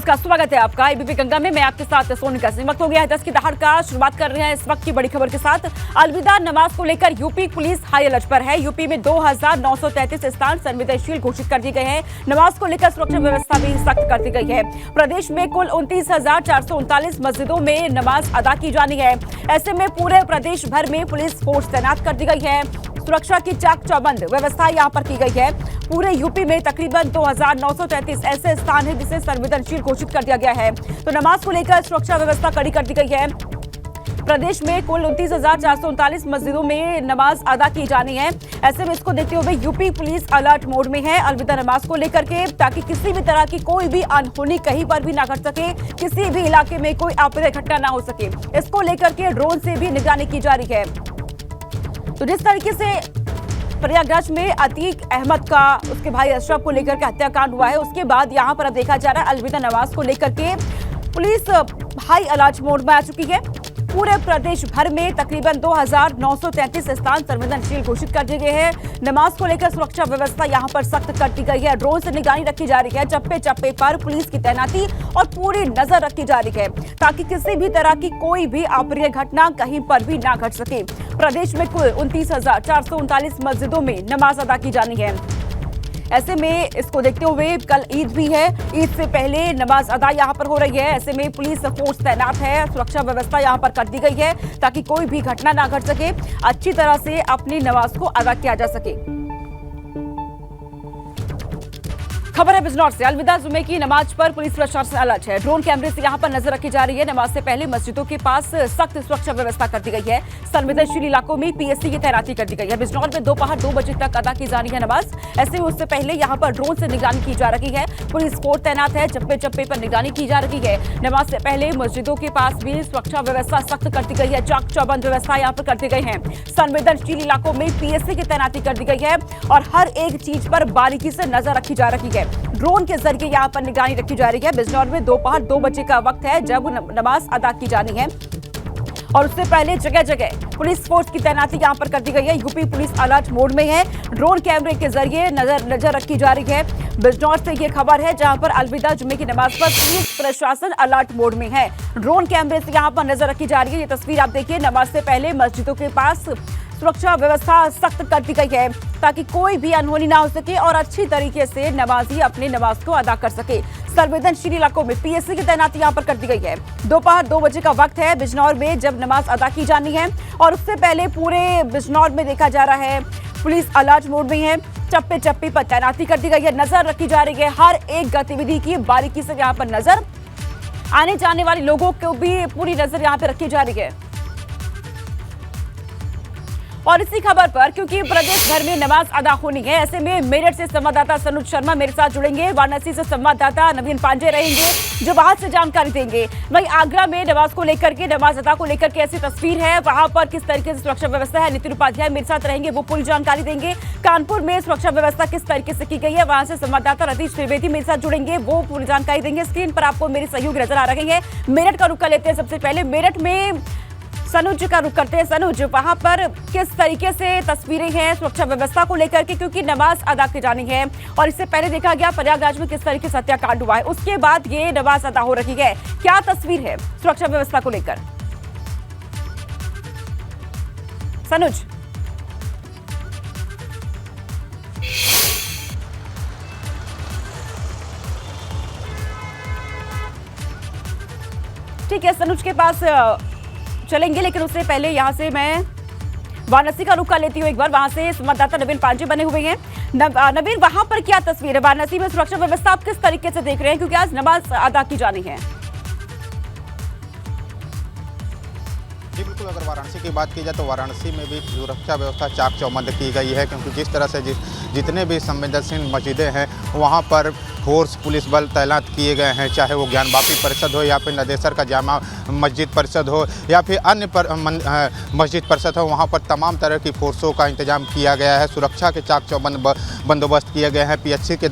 नमस्कार, स्वागत है आपका एबीपी गंगा में। मैं आपके साथ सोनिका सिंह। वक्त हो गया है 10 की दहाड़ का। शुरुआत कर रहे हैं इस वक्त की बड़ी खबर के साथ। अलविदा नमाज को लेकर यूपी पुलिस हाई अलर्ट पर है। यूपी में 2933 स्थान संवेदनशील घोषित कर दिए गए हैं। नमाज को लेकर सुरक्षा व्यवस्था भी सख्त कर दी गई है। प्रदेश में कुल 29,439 मस्जिदों में नमाज अदा की जानी है। ऐसे में पूरे प्रदेश भर में पुलिस फोर्स तैनात कर दी गई है। सुरक्षा की चाक चौबंद व्यवस्था यहां पर की गई है। पूरे यूपी में तकरीबन 2933 ऐसे स्थान हैं जिसे संवेदनशील घोषित कर दिया गया है। तो नमाज को लेकर सुरक्षा व्यवस्था कड़ी कर दी गई है। प्रदेश में कुल 29,439 मस्जिदों में नमाज अदा की जानी है। ऐसे में इसको देखते हुए यूपी पुलिस अलर्ट मोड में है अलविदा नमाज को लेकर के, ताकि किसी भी तरह की कोई भी अनहोनी कहीं पर भी ना घट सके, किसी भी इलाके में कोई अप्रिय घटना ना हो सके। इसको लेकर के ड्रोन से भी निगरानी की जा रही है। तो जिस तरीके से प्रयागराज में अतीक अहमद का उसके भाई अशरफ को लेकर के हत्याकांड हुआ है, उसके बाद यहां पर अब देखा जा रहा है अलविदा नमाज को लेकर के पुलिस हाई अलर्ट मोड में आ चुकी है। पूरे प्रदेश भर में तकरीबन 2933 स्थान संवेदनशील घोषित कर दिए गए हैं। नमाज को लेकर सुरक्षा व्यवस्था यहां पर सख्त कर दी गई है। ड्रोन से निगरानी रखी जा रही है। चप्पे चप्पे पर पुलिस की तैनाती और पूरी नजर रखी जा रही है, ताकि किसी भी तरह की कोई भी अप्रिय घटना कहीं पर भी ना घट सके। प्रदेश में कुल 29,439 मस्जिदों में नमाज अदा की जानी है। ऐसे में इसको देखते हुए कल ईद भी है। ईद से पहले नमाज अदा यहां पर हो रही है। ऐसे में पुलिस फोर्स तैनात है। सुरक्षा व्यवस्था यहां पर कर दी गई है, ताकि कोई भी घटना ना घट सके, अच्छी तरह से अपनी नमाज को अदा किया जा सके। खबर है बिजनौर से। अलविदा जुमे की नमाज पर पुलिस प्रशासन अलर्ट है। ड्रोन कैमरे से यहां पर नजर रखी जा रही है। नमाज से पहले मस्जिदों के पास सख्त सुरक्षा व्यवस्था कर दी गई है। संवेदनशील इलाकों में पीएससी की तैनाती कर दी गई है। बिजनौर में दोपहर 2 बजे तक अदा की जानी है नमाज। ऐसे में उससे पहले यहां पर ड्रोन से निगरानी की जा रही है। पुलिस फोर्स तैनात है। चप्पे चप्पे पर निगरानी की जा रही है। नमाज से पहले मस्जिदों के पास भी सुरक्षा व्यवस्था सख्त कर दी गई है। चाक चौबंद व्यवस्था यहां पर कर दी गई है। संवेदनशील इलाकों में पीएससी की तैनाती कर दी गई है और हर एक चीज पर बारीकी से नजर रखी जा रही है। ड्रोन के जरिए यहां पर निगरानी रखी जा रही है। बिजनौर में दोपहर 2 बजे का वक्त है जब नमाज अदा की जानी है, और उससे पहले जगह जगह पुलिस फोर्स की तैनाती यहां पर कर दी गई है। यूपी पुलिस अलर्ट मोड में है। ड्रोन कैमरे के जरिए नजर रखी जा रही है। बिजनौर से ये खबर है जहां पर अलविदा जुमे की नमाज पर पुलिस प्रशासन अलर्ट मोड में है। ड्रोन कैमरे से यहां पर नजर रखी जा रही है। ये तस्वीर आप देखिए। नमाज से पहले मस्जिदों के पास सुरक्षा व्यवस्था सख्त कर दी गई है, ताकि कोई भी अनहोनी ना हो सके और अच्छी तरीके से नमाजी अपनी नमाज को अदा कर सके। संवेदनशील इलाकों में पीएससी की तैनाती यहां पर कर दी गई है। दोपहर 2 बजे का वक्त है बिजनौर में जब नमाज अदा की जानी है, और उससे पहले पूरे बिजनौर में देखा जा रहा है पुलिस अलर्ट मोड में है। चप्पे चप्पे पर तैनाती कर दी गई है। नजर रखी जा रही है। हर एक गतिविधि की बारीकी से यहाँ पर नजर, आने जाने वाले लोगों को भी पूरी नजर यहाँ पे रखी जा रही है। और इसी खबर पर, क्योंकि प्रदेश भर में नमाज अदा होनी है, ऐसे में मेरठ से संवाददाता सनुज शर्मा मेरे साथ जुड़ेंगे। वाराणसी से संवाददाता नवीन पांडे रहेंगे जो वहां से जानकारी देंगे। वहीं आगरा में नमाज को लेकर के, नमाज अदा को लेकर के ऐसी तस्वीर है, वहां पर किस तरीके से सुरक्षा व्यवस्था है, नितिन उपाध्याय मेरे साथ रहेंगे, वो पूरी जानकारी देंगे। कानपुर में सुरक्षा व्यवस्था किस तरीके से की गई है, वहां से संवाददाता रतीश त्रिवेदी मेरे साथ जुड़ेंगे, वो पूरी जानकारी देंगे। स्क्रीन पर आपको मेरे सहयोगी नजर आ रहे हैं। मेरठ का रुख कर लेते हैं। सबसे पहले मेरठ में सनुज का रुख करते हैं। सनुज, वहां पर किस तरीके से तस्वीरें हैं सुरक्षा व्यवस्था को लेकर के, क्योंकि नमाज अदा की जानी है, और इससे पहले देखा गया प्रयागराज में किस तरीके से हत्याकांड हुआ है, उसके बाद ये नमाज अदा हो रही है। क्या तस्वीर है सुरक्षा व्यवस्था को लेकर, सनुज? ठीक है, सनुज के पास चलेंगे, लेकिन उससे पहले यहां से मैं वाराणसी का रुख कर लेती हूँ एक बार। वहां से संवाददाता नवीन पांडे बने हुए हैं। नवीन, वहां पर क्या तस्वीर है? वाराणसी में सुरक्षा व्यवस्था आप किस तरीके से देख रहे हैं, क्योंकि आज नमाज अदा की जानी है? जी बिल्कुल, अगर वाराणसी की बात की जाए तो वाराणसी में भी सुरक्षा व्यवस्था चाक चौबंद की गई है, क्योंकि जिस तरह से जितने भी संवेदनशील मस्जिदें हैं वहाँ पर फोर्स पुलिस बल तैनात किए गए हैं, चाहे वो ज्ञानवापी परिषद हो या फिर नदेसर का जामा मस्जिद परिषद हो या फिर अन्य मस्जिद परिषद हो, वहाँ पर तमाम तरह की फोर्सों का इंतजाम किया गया है। सुरक्षा के चाक चौबंद बंदोबस्त किए गए हैं। पीएससी के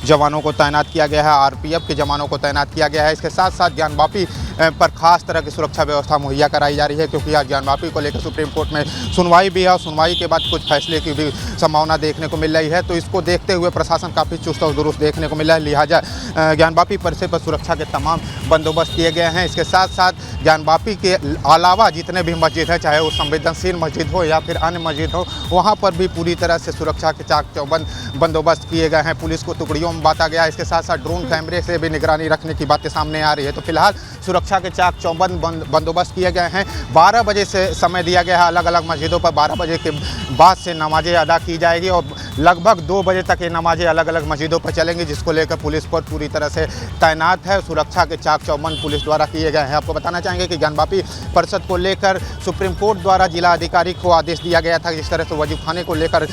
जवानों को तैनात किया गया है, आरपीएफ के जवानों को तैनात किया गया है। इसके साथ साथ ज्ञानवापी पर खास तरह की सुरक्षा व्यवस्था मुहैया कराई जा रही है, क्योंकि आज ज्ञानवापी को लेकर सुप्रीम कोर्ट में सुनवाई भी है और सुनवाई के बाद कुछ फैसले की भी संभावना देखने को मिल रही है। तो इसको देखते हुए प्रशासन काफ़ी चुस्त और दुरुस्त देखने को मिल है, लिहाजा ज्ञानवापी परिसर पर सुरक्षा के तमाम बंदोबस्त किए गए हैं। इसके साथ साथ ज्ञानवापी के अलावा जितने भी मस्जिद हैं, चाहे वो संवेदनशील मस्जिद हो या फिर अन्य मस्जिद हो, वहाँ पर भी पूरी तरह से सुरक्षा के चाक चौबंद बंदोबस्त किए गए हैं। पुलिस को टुकड़ियों में बांटा गया है। इसके साथ साथ ड्रोन कैमरे से भी निगरानी रखने की बातें सामने आ रही है। तो फिलहाल सुरक्षा के चाक चौबंद बंदोबस्त किए गए हैं। 12 बजे से समय दिया गया है अलग अलग मस्जिदों पर। 12 बजे के बाद से नमाजें अदा की जाएगी और लगभग 2 बजे तक ये नमाजें अलग अलग मस्जिदों पर चलेंगी, जिसको लेकर पुलिस पर पूरी तरह से तैनात है। सुरक्षा के चाक चौबंद पुलिस द्वारा किए गए हैं। आपको बताना चाहेंगे कि ज्ञानवापी परिषद को लेकर सुप्रीम कोर्ट द्वारा जिला अधिकारी को आदेश दिया गया था। जिस तरह से वजीफाने को लेकर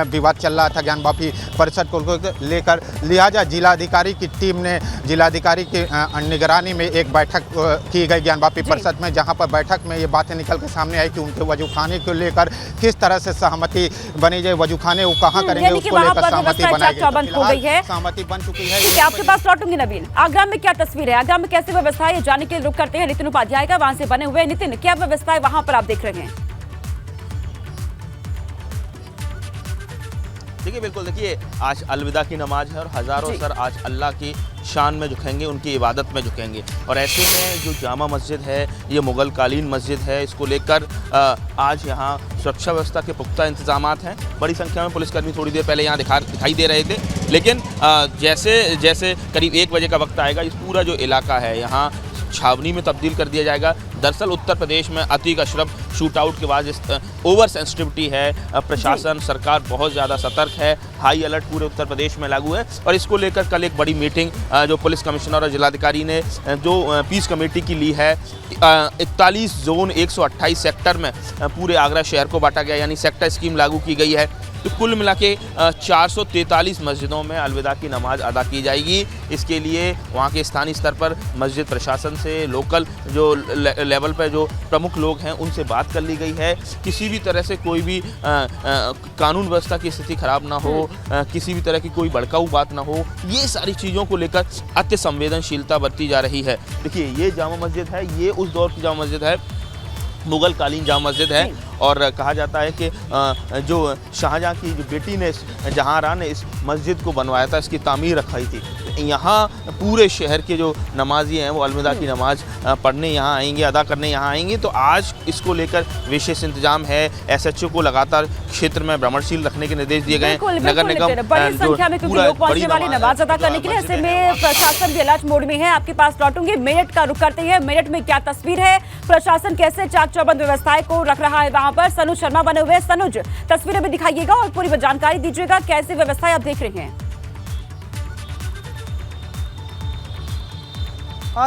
विवाद चल रहा था ज्ञानवापी परिषद को लेकर, लिहाजा जिलाधिकारी की टीम ने जिलाधिकारी की निगरानी में एक बैठक की गई ज्ञानवापी परिषद में, जहां पर बैठक में ये बातें निकल के सामने आई कि उनके वजूखाने को लेकर किस तरह से सहमति बनी जाए, वजूखाने वो कहाँ करेंगे उसको लेकर सहमति बनाई गई। सहमति बन चुकी है। ठीक है, आपके पास लौटूंगी नबील। आगरा में क्या तस्वीर है, आगरा में कैसी व्यवस्था है, ये जानने के लिए रुक करते हैं नितिन उपाध्याय का, वहां से बने हुए। नितिन, क्या व्यवस्था है वहां पर आप देख रहे हैं? देखिए, बिल्कुल देखिए, आज अलविदा की नमाज है और हज़ारों सर आज अल्लाह की शान में झुकेंगे, उनकी इबादत में झुकेंगे। और ऐसे में जो जामा मस्जिद है, ये मुग़ल कालीन मस्जिद है, इसको लेकर आज यहाँ सुरक्षा व्यवस्था के पुख्ता इंतजामात हैं। बड़ी संख्या में पुलिसकर्मी थोड़ी देर पहले यहाँ दिखाई दे रहे थे, लेकिन जैसे जैसे करीब 1 बजे का वक्त आएगा, इस पूरा जो इलाका है यहाँ छावनी में तब्दील कर दिया जाएगा। दरअसल उत्तर प्रदेश में अतीक अशरफ शूट आउट के बाद ओवर सेंसिटिविटी है, प्रशासन सरकार बहुत ज़्यादा सतर्क है, हाई अलर्ट पूरे उत्तर प्रदेश में लागू है। और इसको लेकर कल एक बड़ी मीटिंग जो पुलिस कमिश्नर और जिलाधिकारी ने जो पीस कमेटी की ली है, 41 जोन 128 सेक्टर में पूरे आगरा शहर को बांटा गया, यानी सेक्टर स्कीम लागू की गई है। तो कुल मिला के 443 मस्जिदों में अलविदा की नमाज अदा की जाएगी। इसके लिए वहाँ के स्थानीय स्तर पर मस्जिद प्रशासन से, लोकल जो लेवल पर जो प्रमुख लोग हैं उनसे बात कर ली गई है। किसी भी तरह से कोई भी कानून व्यवस्था की स्थिति खराब ना हो, किसी भी तरह की कोई भड़काऊ बात ना हो, ये सारी चीज़ों को लेकर अति संवेदनशीलता बरती जा रही है। देखिए, ये जामा मस्जिद है, ये उस दौर की जामा मस्जिद है, मुग़ल कालीन जामा मस्जिद है। और कहा जाता है कि जो शाहजहाँ की जो बेटी ने, जहाँआरा ने इस मस्जिद को बनवाया था, इसकी तामीर रखाई थी। यहाँ पूरे शहर के जो नमाजी हैं वो अलविदा की नमाज पढ़ने यहाँ आएंगे, अदा करने यहाँ आएंगे। तो आज इसको लेकर विशेष इंतजाम है। SHO को लगातार क्षेत्र में भ्रमणशील रखने के निर्देश दिए गए। नगर निगम बड़ी संख्या में क्योंकि लोग पहुंचने वाले नमाज अदा करने के लिए, ऐसे में प्रशासन भी अलर्ट मोड में है। आपके पास लौटूंगी, मेरठ का रुख करते हैं। मेरठ में क्या तस्वीर है, प्रशासन कैसे चाक चौबंद व्यवस्थाएं को रख रहा है वहां पर? सनुज शर्मा बने हुए। सनुज, तस्वीरें भी दिखाइएगा और पूरी जानकारी दीजिएगा, कैसी व्यवस्थाएं आप देख रहे हैं?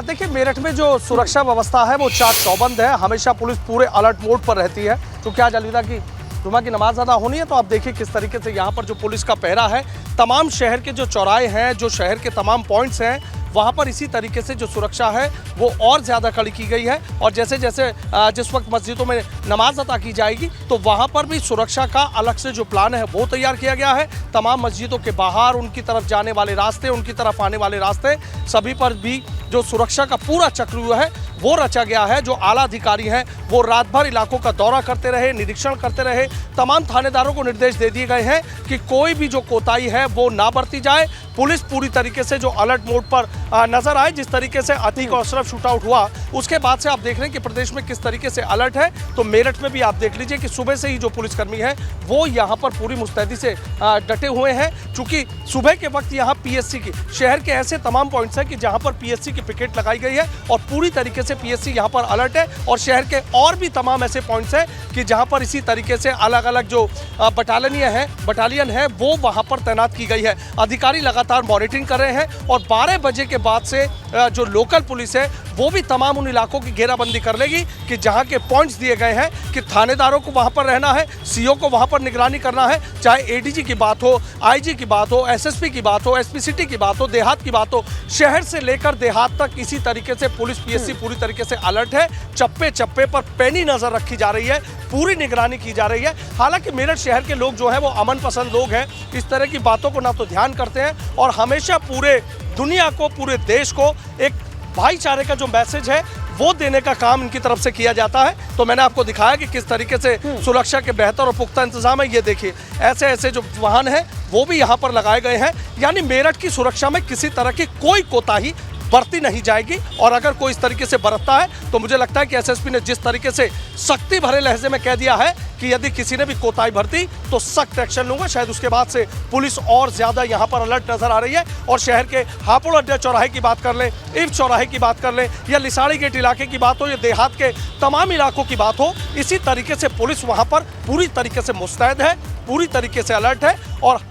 देखिए, मेरठ में जो सुरक्षा व्यवस्था है वो चाक चौबंद है। हमेशा पुलिस पूरे अलर्ट मोड पर रहती है। क्योंकि आज अलविदा की जुमा की नमाज अदा होनी है, तो आप देखिए किस तरीके से यहाँ पर जो पुलिस का पहरा है, तमाम शहर के जो चौराहे हैं, जो शहर के तमाम पॉइंट्स हैं, वहाँ पर इसी तरीके से जो सुरक्षा है वो और ज़्यादा कड़ी की गई है। और जैसे जैसे जिस वक्त मस्जिदों में नमाज अदा की जाएगी, तो वहाँ पर भी सुरक्षा का अलग से जो प्लान है वो तैयार किया गया है। तमाम मस्जिदों के बाहर, उनकी तरफ जाने वाले रास्ते, उनकी तरफ आने वाले रास्ते, सभी पर भी जो सुरक्षा का पूरा चक्रव्यूह है वो रचा गया है। जो आला अधिकारी हैं वो रात भर इलाकों का दौरा करते रहे, निरीक्षण करते रहे। तमाम थानेदारों को निर्देश दे दिए गए हैं कि कोई भी जो कोताही है वो ना बरती जाए। पुलिस पूरी तरीके से जो अलर्ट मोड पर नजर आए। जिस तरीके से अतीक अशरफ शूट आउट हुआ, उसके बाद से आप देख रहे हैं कि प्रदेश में किस तरीके से अलर्ट है। तो मेरठ में भी आप देख लीजिए कि सुबह से ही जो पुलिसकर्मी है वो यहाँ पर पूरी मुस्तैदी से डटे हुए हैं। चूंकि सुबह के वक्त यहाँ PSC की, शहर के ऐसे तमाम पॉइंट्स हैं कि जहाँ पर PSC की पिकेट लगाई गई है और पूरी तरीके से PSC यहाँ पर अलर्ट है। और शहर के और भी तमाम ऐसे पॉइंट्स हैं कि जहाँ पर इसी तरीके से अलग अलग जो बटालियन है वो वहाँ पर तैनात की गई है। अधिकारी लगातार मॉनिटरिंग कर रहे हैं और 12 बजे के बाद से जो लोकल पुलिस है वो भी तमाम उन इलाकों की घेराबंदी कर लेगी कि जहां के पॉइंट्स दिए गए हैं कि थानेदारों को वहां पर रहना है, CO को वहां पर निगरानी करना है। चाहे ADG की बात हो, IG की बात हो, SSP की बात हो, SP सिटी की बात हो, देहात की बात हो, शहर से लेकर देहात तक इसी तरीके से पुलिस PSC पूरी तरीके से अलर्ट है। चप्पे चप्पे पर पैनी नजर रखी जा रही है, पूरी निगरानी की जा रही है। हालांकि मेरठ शहर के लोग जो है वो अमन पसंद लोग हैं, इस तरह की बातों को ना तो ध्यान करते हैं और हमेशा पूरे दुनिया को, पूरे देश को एक भाईचारे का जो मैसेज है वो देने का काम इनकी तरफ से किया जाता है। तो मैंने आपको दिखाया कि किस तरीके से सुरक्षा के बेहतर और पुख्ता इंतजाम है। ये देखिए ऐसे ऐसे जो वाहन हैं वो भी यहाँ पर लगाए गए हैं, यानी मेरठ की सुरक्षा में किसी तरह की कोई कोताही बरती नहीं जाएगी। और अगर कोई इस तरीके से बरतता है तो मुझे लगता है कि एसएसपी ने जिस तरीके से सख्ती भरे लहजे में कह दिया है कि यदि किसी ने भी कोताही बरती तो सख्त एक्शन लूंगा, शायद उसके बाद से पुलिस और ज्यादा यहाँ पर अलर्ट नजर आ रही है। और शहर के हापुड़ अड्डा चौराहे की बात कर ले, इर्फ चौराहे की बात कर ले, या लिसाड़ी गेट इलाके की बात हो, या देहात के तमाम इलाकों की बात हो, इसी तरीके से पुलिस वहाँ पर पूरी तरीके से मुस्तैद है, पूरी तरीके से अलर्ट है और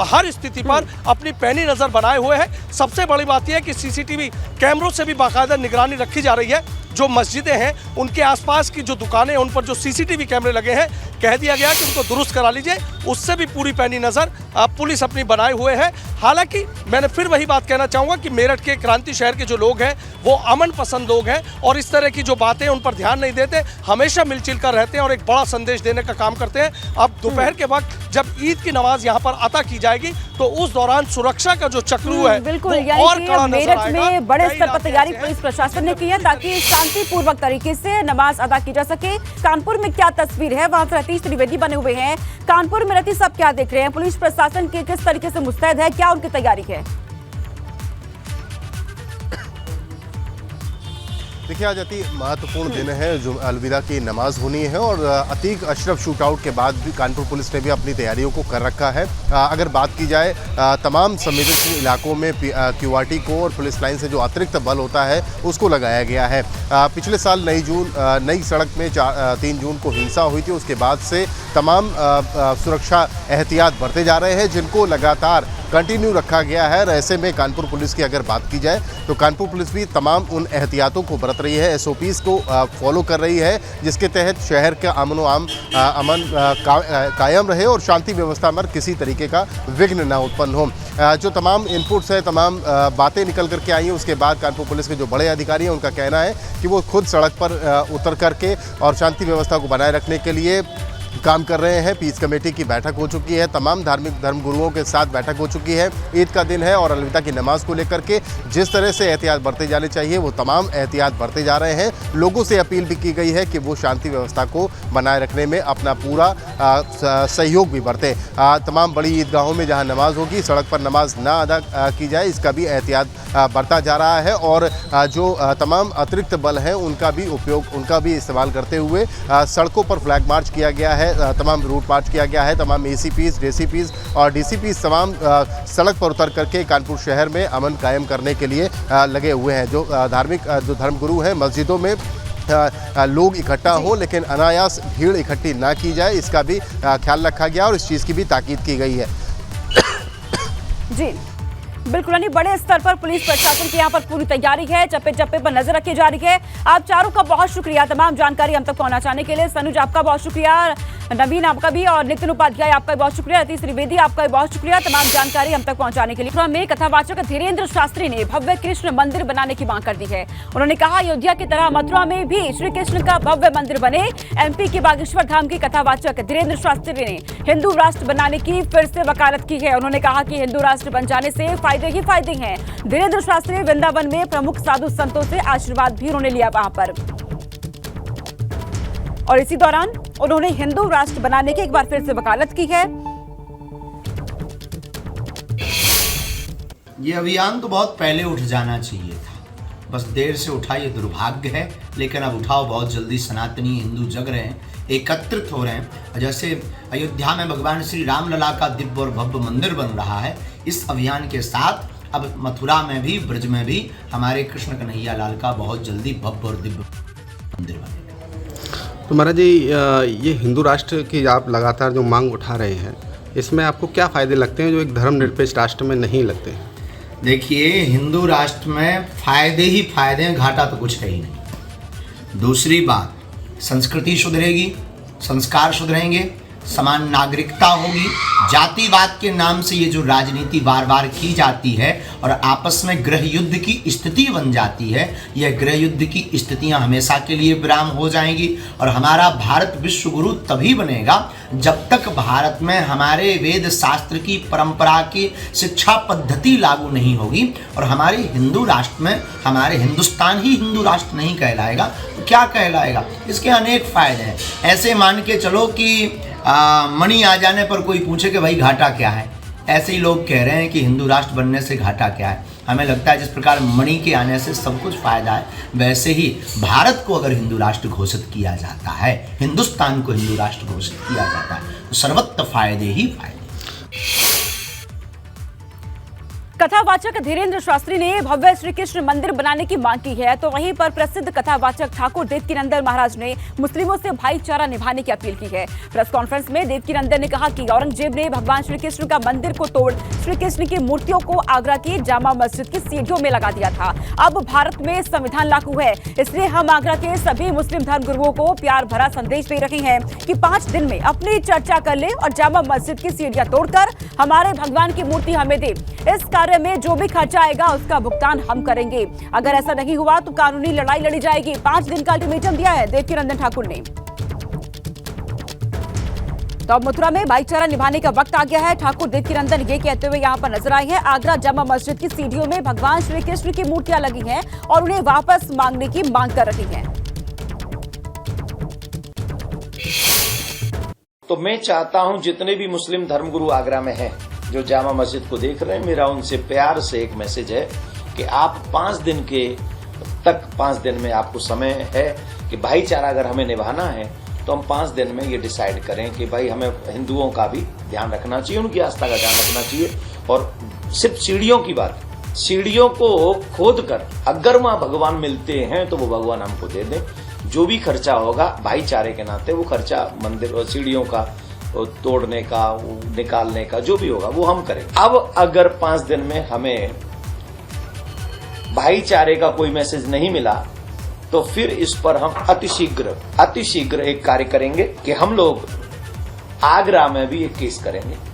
हर स्थिति पर अपनी पैनी नजर बनाए हुए है। सबसे बड़ी बात यह है कि सीसीटीवी कैमरों से भी बाकायदा निगरानी रखी जा रही है। जो मस्जिदें हैं उनके आसपास की जो दुकानें हैं उन पर जो सीसीटीवी कैमरे लगे हैं, कह दिया गया कि उनको दुरुस्त करा लीजिए, उससे भी पूरी पैनी नज़र पुलिस अपनी बनाए हुए है। हालांकि मैंने फिर वही बात कहना चाहूँगा कि मेरठ के क्रांति शहर के जो लोग हैं वो अमन पसंद लोग हैं और इस तरह की जो बातें उन पर ध्यान नहीं देते, हमेशा मिलजुल कर रहते हैं और एक बड़ा संदेश देने का काम करते हैं। अब दोपहर के वक्त जब ईद की नमाज यहाँ पर अता की जाएगी तो उस दौरान सुरक्षा का जो चक्रू है बिल्कुल, वो और कड़ा नजर मेरठ आएगा। में बड़े स्तर पर तैयारी पुलिस प्रशासन ने की है ताकि शांतिपूर्वक तरीके से नमाज अदा की जा सके। कानपुर में क्या तस्वीर है, वहां से रतीश त्रिवेदी बने हुए हैं। कानपुर में रतीश सब क्या देख रहे हैं, पुलिस प्रशासन के किस तरीके से मुस्तैद है, क्या उनकी तैयारी है? देखिए आज अति महत्वपूर्ण दिन है, जो अलविदा की नमाज होनी है और अतीक अशरफ शूटआउट के बाद भी कानपुर पुलिस ने भी अपनी तैयारियों को कर रखा है। अगर बात की जाए तमाम संवेदनशील इलाकों में क्यूआरटी को और पुलिस लाइन से जो अतिरिक्त बल होता है उसको लगाया गया है। पिछले साल नई सड़क में 3 जून को हिंसा हुई थी, उसके बाद से तमाम सुरक्षा एहतियात बरते जा रहे हैं जिनको लगातार कंटिन्यू रखा गया है। और ऐसे में कानपुर पुलिस की अगर बात की जाए तो कानपुर पुलिस भी तमाम उन एहतियातों को बरत रही है, एसओपीज़ को फॉलो कर रही है जिसके तहत शहर का अमन कायम रहे और शांति व्यवस्था में किसी तरीके का विघ्न न उत्पन्न हो। जो तमाम इनपुट्स है, तमाम बातें निकल करके आई हैं, उसके बाद कानपुर पुलिस के जो बड़े अधिकारी हैं उनका कहना है कि वो खुद सड़क पर उतर करके और शांति व्यवस्था को बनाए रखने के लिए काम कर रहे हैं। पीस कमेटी की बैठक हो चुकी है, तमाम धार्मिक धर्म गुरुओं के साथ बैठक हो चुकी है। ईद का दिन है और अलविदा की नमाज को लेकर के जिस तरह से एहतियात बरते जाने चाहिए वो तमाम एहतियात बरते जा रहे हैं। लोगों से अपील भी की गई है कि वो शांति व्यवस्था को बनाए रखने में अपना पूरा सहयोग भी बरतें। तमाम बड़ी ईदगाहों में जहां नमाज होगी सड़क पर नमाज ना अदा की जाए, इसका भी एहतियात बरता जा रहा है। और जो तमाम अतिरिक्त बल हैं उनका भी इस्तेमाल करते हुए सड़कों पर फ्लैग मार्च किया गया है, तमाम रूट मार्च किया गया है। तमाम एसीपीज़, डीसीपीज़ और डीसीपीज़ तमाम सड़क पर उतर करके कानपुर शहर में अमन कायम करने के लिए लगे हुए हैं। जो धर्मगुरु हैं मस्जिदों में लोग इकट्ठा हो लेकिन अनायास भीड़ इकट्ठी ना की जाए, इसका भी ख्याल रखा गया और इस चीज़ की भी ताकीद की गई है। जी बिल्कुल, यानी बड़े स्तर पर पुलिस प्रशासन की यहाँ पर पूरी तैयारी है, चप्पे चप्पे पर नजर रखी जा रही है। आप चारों का बहुत शुक्रिया तमाम जानकारी हम तक पहुंचाने के लिए। सनुज आपका बहुत शुक्रिया, नवीन आपका भी, और नितिन उपाध्याय आपका भी बहुत शुक्रिया, रतीश त्रिवेदी आपका भी बहुत शुक्रिया तमाम जानकारी हम तक पहुंचाने के लिए। में कथावाचक धीरेन्द्र शास्त्री ने भव्य कृष्ण मंदिर बनाने की मांग कर दी है। उन्होंने कहा अयोध्या की तरह मथुरा में भी श्री कृष्ण का भव्य मंदिर बने। एमपी के बागेश्वर धाम के कथावाचक धीरेन्द्र शास्त्री ने हिंदू राष्ट्र बनाने की फिर से वकालत की है। उन्होंने कहा कि हिंदू राष्ट्र बन जाने से फायदे ही फायदे हैं। धीरेन्द्र शास्त्री वृंदावन में प्रमुख साधु संतों से आशीर्वाद भी उन्होंने लिया वहां पर, और इसी दौरान उन्होंने हिंदू राष्ट्र बनाने की एक बार फिर से वकालत की है। ये अभियान तो बहुत पहले उठ जाना चाहिए था, बस देर से उठा, ये दुर्भाग्य है। लेकिन अब उठाओ, बहुत जल्दी सनातनी हिंदू जग रहे हैं, एकत्रित हो रहे हैं। जैसे अयोध्या में भगवान श्री राम लला का दिव्य और भव्य मंदिर बन रहा है, इस अभियान के साथ अब मथुरा में भी, ब्रज में भी हमारे कृष्ण कन्हैया लाल का बहुत जल्दी भव्य और दिव्य मंदिर बनेगा। तो महाराज जी, ये हिंदू राष्ट्र की आप लगातार जो मांग उठा रहे हैं, इसमें आपको क्या फ़ायदे लगते हैं जो एक धर्मनिरपेक्ष राष्ट्र में नहीं लगते हैं? देखिए, हिंदू राष्ट्र में फायदे ही फायदे हैं, घाटा तो कुछ है ही नहीं। दूसरी बात, संस्कृति सुधरेगी, संस्कार सुधरेंगे, समान नागरिकता होगी। जातिवाद के नाम से ये जो राजनीति बार बार की जाती है और आपस में गृह युद्ध की स्थिति बन जाती है, यह गृह युद्ध की स्थितियां हमेशा के लिए विराम हो जाएंगी। और हमारा भारत विश्व गुरु तभी बनेगा जब तक भारत में हमारे वेद शास्त्र की परंपरा की शिक्षा पद्धति लागू नहीं होगी। और हमारे हिंदू राष्ट्र में, हमारे हिंदुस्तान ही हिंदू राष्ट्र नहीं कहलाएगा तो क्या कहलाएगा? इसके अनेक फायदे हैं। ऐसे मान के चलो कि मणि आ जाने पर कोई पूछे कि भाई घाटा क्या है, ऐसे ही लोग कह रहे हैं कि हिंदू राष्ट्र बनने से घाटा क्या है। हमें लगता है जिस प्रकार मणि के आने से सब कुछ फायदा है, वैसे ही भारत को अगर हिंदू राष्ट्र घोषित किया जाता है, हिंदुस्तान को हिंदू राष्ट्र घोषित किया जाता है, तो सर्वत्र फायदे ही फायदे। कथावाचक धीरेन्द्र शास्त्री ने भव्य श्री कृष्ण मंदिर बनाने की मांग की है, तो वहीं पर प्रसिद्ध कथावाचक ठाकुर देवकीनंदन महाराज ने मुस्लिमों से भाईचारा निभाने की अपील की है। प्रेस कॉन्फ्रेंस में देवकीनंदन ने कहा कि औरंगजेब ने भगवान श्री कृष्ण का मंदिर को तोड़ श्री कृष्ण की मूर्तियों को आगरा की जामा मस्जिद की सीढ़ियों में लगा दिया था। अब भारत में संविधान लागू है, इसलिए हम आगरा के सभी मुस्लिम धर्म गुरुओं को प्यार भरा संदेश दे रहे हैं कि 5 दिन में अपनी चर्चा कर ले और जामा मस्जिद की सीढ़ियां तोड़कर हमारे भगवान की मूर्ति हमें दे। इस कार्य में जो भी खर्चा आएगा उसका भुगतान हम करेंगे। अगर ऐसा नहीं हुआ तो कानूनी लड़ाई लड़ी जाएगी। 5 दिन का अल्टीमेटम दिया है देवकीनंदन ठाकुर ने। तो अब मथुरा में भाईचारा निभाने का वक्त आ गया है। ठाकुर देवकीनंदन ये कहते हुए यहां पर नजर आए हैं। आगरा जामा मस्जिद की सीढ़ियों में भगवान श्री कृष्ण की मूर्तियां लगी हैं और उन्हें वापस मांगने की मांग कर रही हैं। तो मैं चाहता हूं जितने भी मुस्लिम धर्मगुरु आगरा में हैं, जो जामा मस्जिद को देख रहे हैं, मेरा उनसे प्यार से एक मैसेज है कि आप 5 दिन में आपको समय है कि भाईचारा अगर हमें निभाना है तो हम 5 दिन में ये डिसाइड करें कि भाई हमें हिंदुओं का भी ध्यान रखना चाहिए, उनकी आस्था का ध्यान रखना चाहिए। और सिर्फ सीढ़ियों की बात, सीढ़ियों को खोद कर अगर वहां भगवान मिलते हैं तो वो भगवान हमको दे दें। जो भी खर्चा होगा भाईचारे के नाते वो खर्चा मंदिर और सीढ़ियों का तोड़ने का, निकालने का, जो भी होगा वो हम करेंगे। अब अगर 5 दिन में हमें भाईचारे का कोई मैसेज नहीं मिला तो फिर इस पर हम अतिशीघ्र एक कार्य करेंगे कि हम लोग आगरा में भी एक केस करेंगे।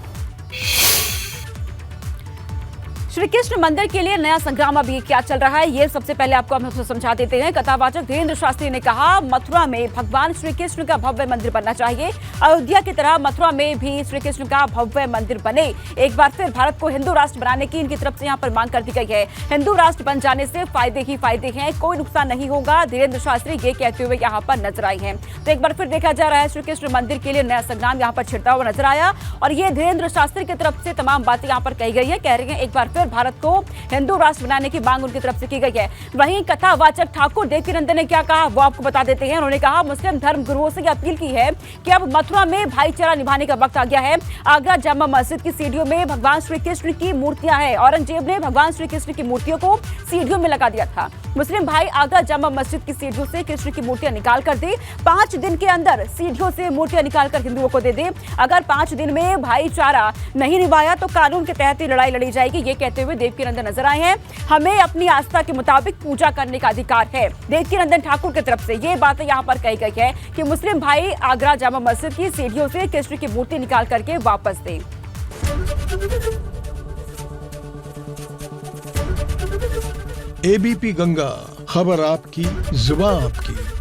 श्री कृष्ण मंदिर के लिए नया संग्राम अभी क्या चल रहा है, ये सबसे पहले आपको हम समझा देते हैं। कथावाचक धीरेन्द्र शास्त्री ने कहा मथुरा में भगवान श्री कृष्ण का भव्य मंदिर बनना चाहिए। अयोध्या की तरह मथुरा में भी श्री कृष्ण का भव्य मंदिर बने। एक बार फिर भारत को हिंदू राष्ट्र बनाने की इनकी तरफ से यहाँ पर मांग कर दी गई है। हिंदू राष्ट्र बन जाने से फायदे ही फायदे हैं, कोई नुकसान नहीं होगा, धीरेन्द्र शास्त्री ये कहते हुए यहाँ पर नजर आए हैं। तो एक बार फिर देखा जा रहा है श्री कृष्ण मंदिर के लिए नया संग्राम यहाँ पर छिड़ता हुआ नजर आया और ये धीरेन्द्र शास्त्री की तरफ से तमाम बातें यहाँ पर कही गई है। कह रही है एक बार फिर भारत को हिंदू राष्ट्र बनाने की मांग उनकी तरफ से की गई है। वहीं कथावाचक ठाकुर देवकीनंदन ने क्या कहा वो आपको बता देते हैं। उन्होंने कहा मुस्लिम धर्म गुरुओं से अपील की है कि अब मथुरा में भाईचारा निभाने का वक्त आ गया है। आगरा जामा मस्जिद की सीढ़ियों में भगवान श्री कृष्ण की मूर्तियां हैं। औरंगजेब ने भगवान श्री कृष्ण की मूर्तियों को सीढ़ियों में लगा दिया था। मुस्लिम भाई आगरा जामा मस्जिद की सीढ़ियों से कृष्ण की मूर्तियां निकाल कर दे। 5 दिन के अंदर सीढ़ियों से मूर्तियां निकालकर हिंदुओं को दे दे। अगर 5 दिन में भाईचारा नहीं निभाया तो कानून के तहत ही लड़ाई लड़ी जाएगी। ये कहते हुए देवकीनंदन नजर आए हैं। हमें अपनी आस्था के मुताबिक पूजा करने का अधिकार है। देवकीनंदन ठाकुर की तरफ से ये बातें यहाँ पर कही गई है कि मुस्लिम भाई आगरा जामा मस्जिद की सीढ़ियों से कृष्ण की मूर्ति निकाल करके वापस दें। एबीपी गंगा, खबर आपकी, जुबान आपकी।